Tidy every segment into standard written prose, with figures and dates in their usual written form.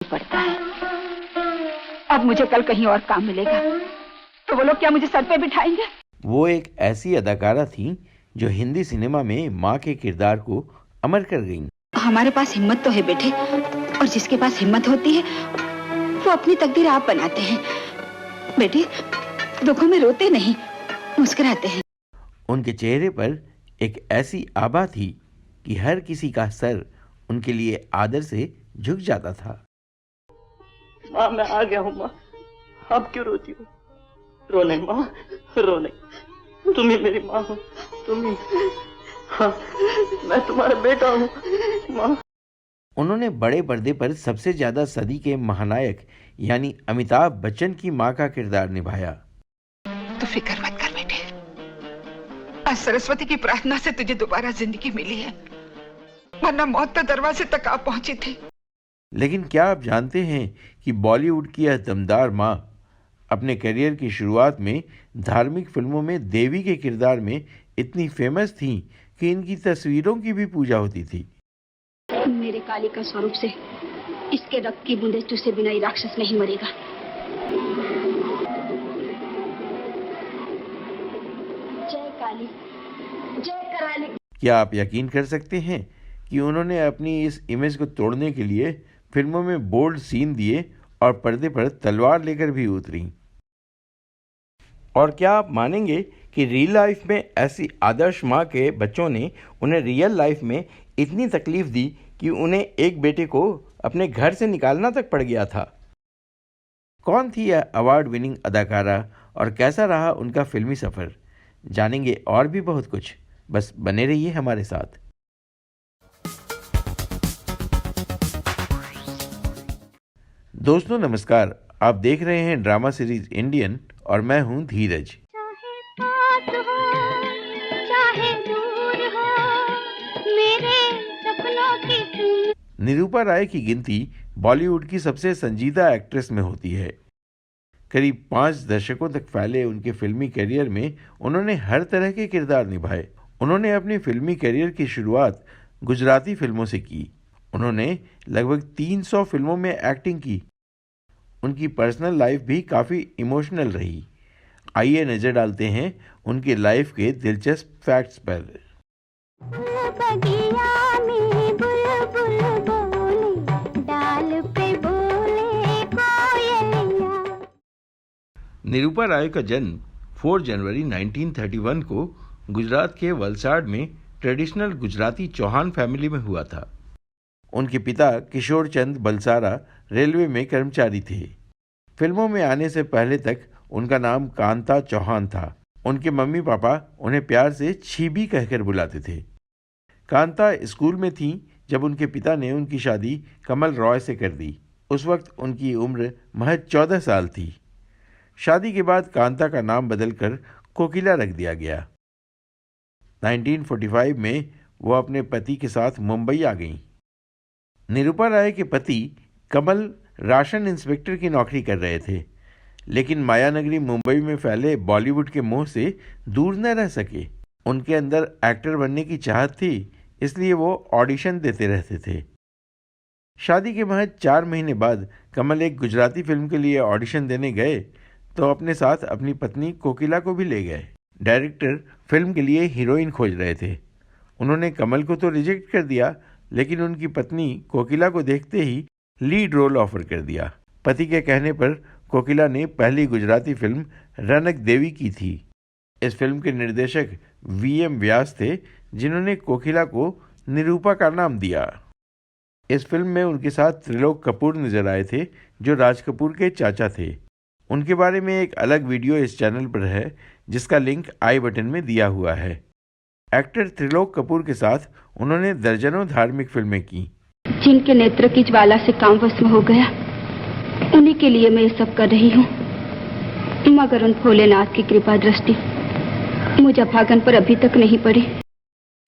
पड़ता है। अब मुझे कल कहीं और काम मिलेगा तो वो लोग क्या मुझे सर पे बिठाएंगे? वो एक ऐसी अदाकारा थी जो हिंदी सिनेमा में माँ के किरदार को अमर कर गईं। हमारे पास हिम्मत तो है बेटे, और जिसके पास हिम्मत होती है वो अपनी तकदीर आप बनाते हैं। बेटे, दुखों में रोते नहीं, मुस्कुराते हैं। उनके चेहरे पर एक ऐसी आभा थी कि हर किसी का सर उनके लिए आदर से झुक जाता था। माँ, मैं आ गया हूँ माँ। अब क्यों रोती हो? रो नहीं माँ, रो नहीं। तुम ही मेरी माँ हो, तुम ही। हाँ, मैं तुम्हारा बेटा हूँ माँ। उन्होंने बड़े पर्दे पर सबसे ज्यादा सदी के महानायक यानी अमिताभ बच्चन की माँ का किरदार निभाया। तो फिक्र मत कर बेटे, आज सरस्वती की प्रार्थना से तुझे दोबारा जिंदगी मिली है, वरना मौत तो दरवाजे तक आ पहुंची थी। लेकिन क्या आप जानते हैं कि बॉलीवुड की यह दमदार माँ अपने करियर की शुरुआत में धार्मिक फिल्मों में देवी के किरदार में इतनी फेमस थी कि इनकी तस्वीरों की भी पूजा होती थी। मेरे काली का स्वरूप से इसके रक्त की बूंदे चूसे बिना ही राक्षस नहीं मरेगा। जय काली, जय कराली। क्या आप यकीन कर सकते हैं कि उन्होंने अपनी इस इमेज को तोड़ने के लिए फिल्मों में बोल्ड सीन दिए और पर्दे पर तलवार लेकर भी उतरी। और क्या आप मानेंगे कि रियल लाइफ में ऐसी आदर्श माँ के बच्चों ने उन्हें रियल लाइफ में इतनी तकलीफ दी कि उन्हें एक बेटे को अपने घर से निकालना तक पड़ गया था। कौन थी यह अवार्ड विनिंग अदाकारा और कैसा रहा उनका फिल्मी सफ़र, जानेंगे और भी बहुत कुछ। बस बने रहिए हमारे साथ। दोस्तों नमस्कार, आप देख रहे हैं ड्रामा सीरीज इंडियन और मैं हूं धीरज। चाहे पास हो, चाहे दूर हो, मेरे सपनों की। निरूपा राय की गिनती बॉलीवुड की सबसे संजीदा एक्ट्रेस में होती है। करीब 5 दशकों तक फैले उनके फिल्मी करियर में उन्होंने हर तरह के किरदार निभाए। उन्होंने अपनी फिल्मी करियर की शुरुआत गुजराती फिल्मों से की। उन्होंने लगभग 300 फिल्मों में एक्टिंग की। उनकी पर्सनल लाइफ भी काफ़ी इमोशनल रही। आइए नज़र डालते हैं उनकी लाइफ के दिलचस्प फैक्ट्स पर। बगिया में बुलबुल बोले, डाल पे बोले कोयलिया। निरूपा राय का जन्म 4 जनवरी 1931 को गुजरात के वलसाड में ट्रेडिशनल गुजराती चौहान फैमिली में हुआ था। उनके पिता किशोर चंद बलसारा रेलवे में कर्मचारी थे। फिल्मों में आने से पहले तक उनका नाम कांता चौहान था। उनके मम्मी पापा उन्हें प्यार से छीबी कहकर बुलाते थे। कांता स्कूल में थी जब उनके पिता ने उनकी शादी कमल रॉय से कर दी। उस वक्त उनकी उम्र महज 14 साल थी। शादी के बाद कांता का नाम बदलकर कोकिला रख दिया गया। 1945 में वो अपने पति के साथ मुंबई आ गईं। निरूपा राय के पति कमल राशन इंस्पेक्टर की नौकरी कर रहे थे, लेकिन मायानगरी मुंबई में फैले बॉलीवुड के मोह से दूर न रह सके। उनके अंदर एक्टर बनने की चाहत थी, इसलिए वो ऑडिशन देते रहते थे। शादी के महज 4 महीने बाद कमल एक गुजराती फिल्म के लिए ऑडिशन देने गए तो अपने साथ अपनी पत्नी कोकिला को भी ले गए। डायरेक्टर फिल्म के लिए हीरोइन खोज रहे थे। उन्होंने कमल को तो रिजेक्ट कर दिया, लेकिन उनकी पत्नी कोकिला को देखते ही लीड रोल ऑफर कर दिया। पति के कहने पर कोकिला ने पहली गुजराती फिल्म रनक देवी की थी। इस फिल्म के निर्देशक वीएम व्यास थे, जिन्होंने कोकिला को निरूपा का नाम दिया। इस फिल्म में उनके साथ त्रिलोक कपूर नजर आए थे, जो राज कपूर के चाचा थे। उनके बारे में एक अलग वीडियो इस चैनल पर है, जिसका लिंक आई बटन में दिया हुआ है। एक्टर त्रिलोक कपूर के साथ उन्होंने दर्जनों धार्मिक फिल्में की। जिनके नेत्र की ज्वाला से काम भस्म हो गया, उन्हीं के लिए मैं ये सब कर रही हूँ। मगर उन भोलेनाथ की कृपा दृष्टि मुझे भागन पर अभी तक नहीं पड़ी।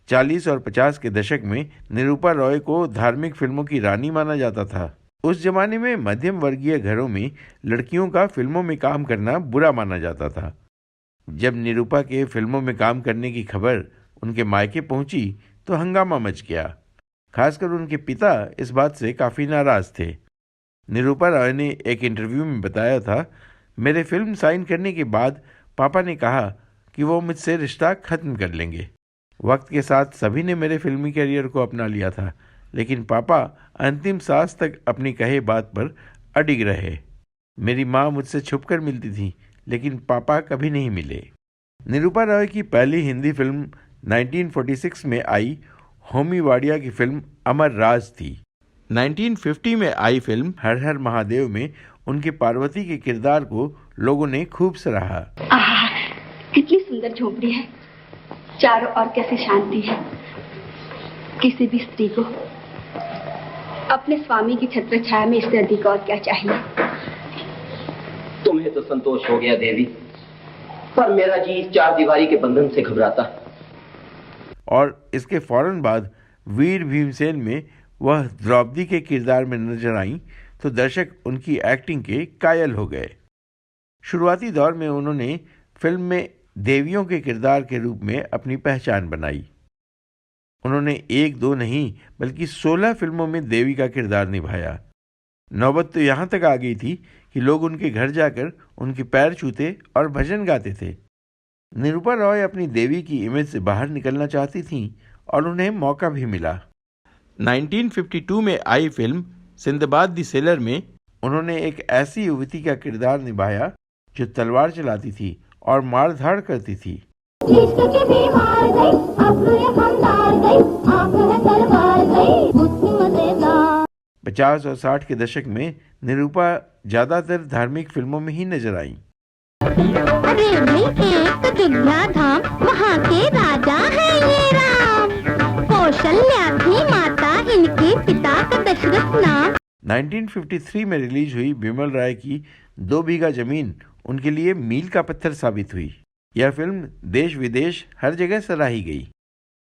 40 और 50 के दशक में निरूपा रॉय को धार्मिक फिल्मों की रानी माना जाता था। उस जमाने में मध्यम वर्गीय घरों में लड़कियों का फिल्मों में काम करना बुरा माना जाता था। जब निरूपा के फिल्मों में काम करने की खबर उनके मायके पहुंची तो हंगामा मच गया। खासकर उनके पिता इस बात से काफी नाराज थे। निरूपा रॉय ने एक इंटरव्यू में बताया था, मेरे फिल्म साइन करने के बाद पापा ने कहा कि वो मुझसे रिश्ता ख़त्म कर लेंगे। वक्त के साथ सभी ने मेरे फिल्मी करियर को अपना लिया था, लेकिन पापा अंतिम सांस तक अपनी कहे बात पर अडिग रहे। मेरी माँ मुझसे छुपकर मिलती थी, लेकिन पापा कभी नहीं मिले। निरूपा रॉय की पहली हिंदी फिल्म 1946 में आई होमी वाडिया की फिल्म अमर राज थी। 1950 में आई फिल्म हर हर महादेव में उनके पार्वती के किरदार को लोगों ने खूब सराहा। आहा, कितनी सुंदर झोपड़ी है, चारों ओर कैसी शांति है। किसी भी स्त्री को अपने स्वामी की छत्र छाया में इससे अधिक और क्या चाहिए। तुम्हें तो संतोष हो गया देवी, पर मेरा जी इस चार दीवारी के बंधन से घबराता। और इसके फौरन बाद वीर भीमसेन में वह द्रौपदी के किरदार में नजर आईं तो दर्शक उनकी एक्टिंग के कायल हो गए। शुरुआती दौर में उन्होंने फिल्म में देवियों के किरदार के रूप में अपनी पहचान बनाई। उन्होंने 1-2 नहीं बल्कि 16 फिल्मों में देवी का किरदार निभाया। नौबत तो यहाँ तक आ गई थी कि लोग उनके घर जाकर उनके पैर छूते और भजन गाते थे। निरूपा रॉय अपनी देवी की इमेज से बाहर निकलना चाहती थीं और उन्हें मौका भी मिला। 1952 में आई फिल्म सिंदबाद द सेलर में उन्होंने एक ऐसी युवती का किरदार निभाया जो तलवार चलाती थी और मारधाड़ करती थी। 50 और 60 के दशक में निरूपा ज्यादातर धार्मिक फिल्मों में ही नजर आईं। अरे एक अयोध्या धाम, वहाँ के राजा है ये राम, कौशल्या थी माता, इनके पिता का दशरथ नाम। 1953 में रिलीज हुई बिमल राय की 2 बीघा जमीन उनके लिए मील का पत्थर साबित हुई। यह फिल्म देश विदेश हर जगह सराही गई।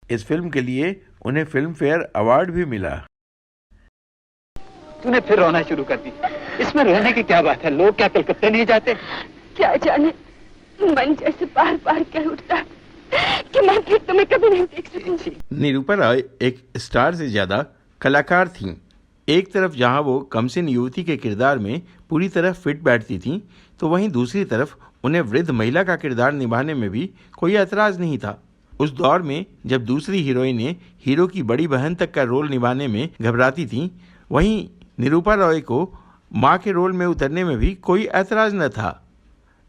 इस फिल्म के लिए उन्हें फिल्म फेयर अवार्ड भी मिला। तूने फिर रोना शुरू कर दी। इसमें रोने की क्या बात है? लोग क्या कलकत्ते नहीं जाते? क्या जाने, मन जैसे बार बार कह उठता कि मैं फिर तुम्हें कभी नहीं देख सकूंगी। निरूपा रॉय एक स्टार से ज्यादा कलाकार थीं। एक तरफ जहां वो कमसिन युवती के किरदार में पूरी तरह फिट बैठती थीं, तो वहीं दूसरी तरफ उन्हें वृद्ध महिला का किरदार निभाने में भी कोई ऐतराज नहीं था। उस दौर में जब दूसरी हीरोइनें हीरो की बड़ी बहन तक का रोल निभाने में घबराती थीं, वहीं निरूपा रॉय को मां के रोल में उतरने में भी कोई ऐतराज न था।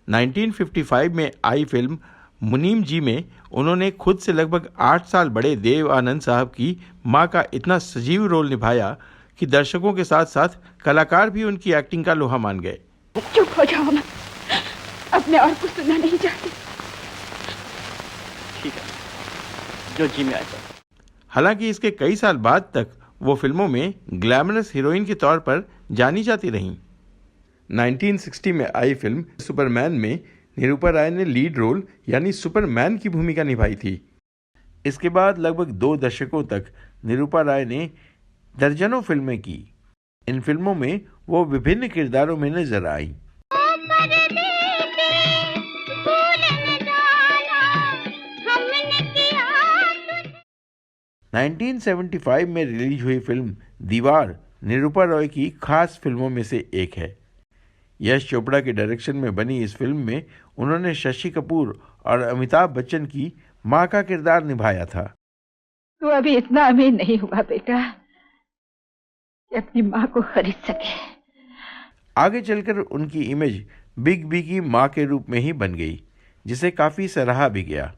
1955 में आई फिल्म मुनीम जी में उन्होंने खुद से लगभग 8 साल बड़े देव आनंद साहब की मां का इतना सजीव रोल निभाया कि दर्शकों के साथ साथ कलाकार भी उनकी एक्टिंग का लोहा मान गए। चुप हो जाओ, मैं अपने और कुछ सुनना नहीं चाहती। ठीक है, जो जी में आएगा। हालांकि इसके कई साल बाद तक वो फिल्मों में ग्लैमरस हीरोइन के तौर पर जानी जाती रहीं। 1960 में आई फिल्म सुपरमैन में निरूपा राय ने लीड रोल यानी सुपरमैन की भूमिका निभाई थी। इसके बाद लगभग 2 दशकों तक निरूपा राय ने दर्जनों फिल्में की। इन फिल्मों में वो विभिन्न किरदारों में नजर आईं। 1975 में रिलीज हुई फिल्म दीवार निरूपा रॉय की खास फिल्मों में से एक है। यश चोपड़ा के डायरेक्शन में बनी इस फिल्म में उन्होंने शशि कपूर और अमिताभ बच्चन की मां का किरदार निभाया था। तू अभी इतना अमीर नहीं हुआ बेटा कि अपनी मां को खरीद सके। आगे चलकर उनकी इमेज बिग बी की मां के रूप में ही बन गई, जिसे काफी सराहा भी गया।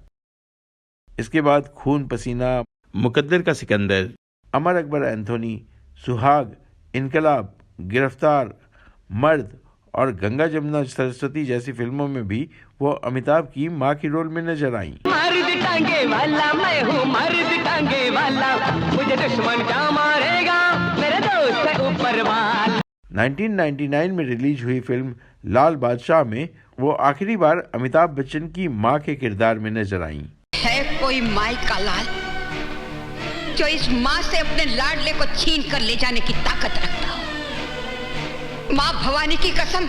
इसके बाद खून पसीना, मुकद्दर का सिकंदर, अमर अकबर एंथोनी, सुहाग, इनकलाब, गिरफ्तार, मर्द और गंगा जमुना सरस्वती जैसी फिल्मों में भी वो अमिताभ की मां की रोल में नजर आईं। मर्द टांगे वाला मैं हूँ, मर्द टांगे वाला, मुझे दुश्मन क्या मारेगा, मेरे दोस्त है ऊपर वाला। 1999 में रिलीज हुई फिल्म लाल बादशाह में वो आखिरी बार अमिताभ बच्चन की मां के किरदार में नजर आईं। है कोई माई का लाल जो इस माँ से अपने लाडले को छीन कर ले जाने की ताकत रखता हो। माँ भवानी की कसम,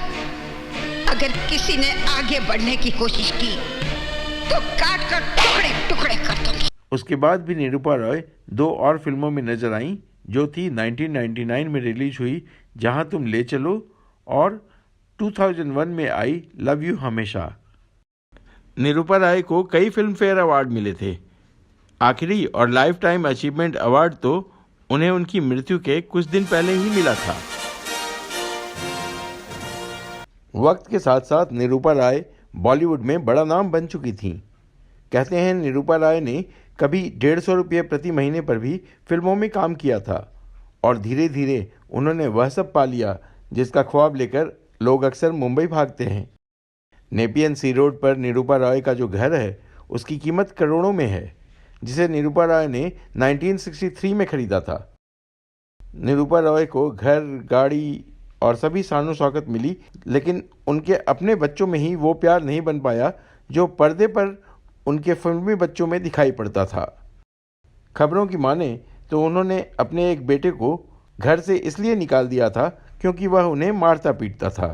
अगर किसी ने आगे बढ़ने की कोशिश की तो काट कर टुकड़े टुकड़े कर दूंगी। उसके बाद भी निरूपा रॉय 2 और फिल्मों में नजर आईं, जो थी 1999 में रिलीज हुई जहां तुम ले चलो और 2001 में आई लव यू हमेशा। निरूपा राय को कई फिल्म फेयर अवार्ड मिले थे। आखिरी और लाइफ टाइम अचीवमेंट अवार्ड तो उन्हें उनकी मृत्यु के कुछ दिन पहले ही मिला था। वक्त के साथ साथ निरूपा राय बॉलीवुड में बड़ा नाम बन चुकी थीं। कहते हैं निरूपा राय ने कभी 150 रुपये प्रति महीने पर भी फिल्मों में काम किया था और धीरे धीरे उन्होंने वह सब पा लिया जिसका ख्वाब लेकर लोग अक्सर मुंबई भागते हैं। नेपियन सी रोड पर निरूपा राय का जो घर है उसकी कीमत करोड़ों में है, जिसे निरूपा राय ने 1963 में खरीदा था। निरूपा राय को घर, गाड़ी और सभी शानो शौकत मिली, लेकिन उनके अपने बच्चों में ही वो प्यार नहीं बन पाया जो पर्दे पर उनके फिल्मी बच्चों में दिखाई पड़ता था। खबरों की माने तो उन्होंने अपने एक बेटे को घर से इसलिए निकाल दिया था क्योंकि वह उन्हें मारता पीटता था।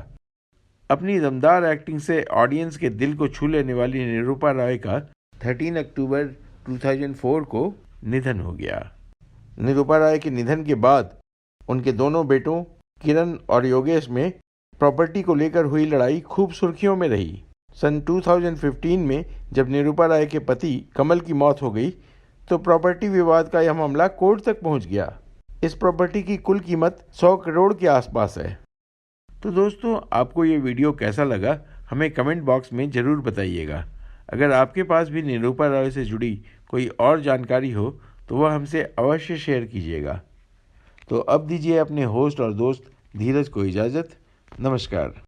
अपनी दमदार एक्टिंग से ऑडियंस के दिल को छू लेने वाली निरूपा राय का 13 अक्टूबर 2004 को निधन हो गया। निरूपा राय के निधन के बाद उनके दोनों बेटों किरण और योगेश में प्रॉपर्टी को लेकर हुई लड़ाई खूब सुर्खियों में रही। सन 2015 में जब निरूपा राय के पति कमल की मौत हो गई तो प्रॉपर्टी विवाद का यह मामला कोर्ट तक पहुंच गया। इस प्रॉपर्टी की कुल कीमत 100 करोड़ के आसपास है। तो दोस्तों, आपको ये वीडियो कैसा लगा हमें कमेंट बॉक्स में ज़रूर बताइएगा। अगर आपके पास भी निरूपा राय से जुड़ी कोई और जानकारी हो तो वह हमसे अवश्य शेयर कीजिएगा। तो अब दीजिए अपने होस्ट और दोस्त धीरज को इजाज़त। नमस्कार।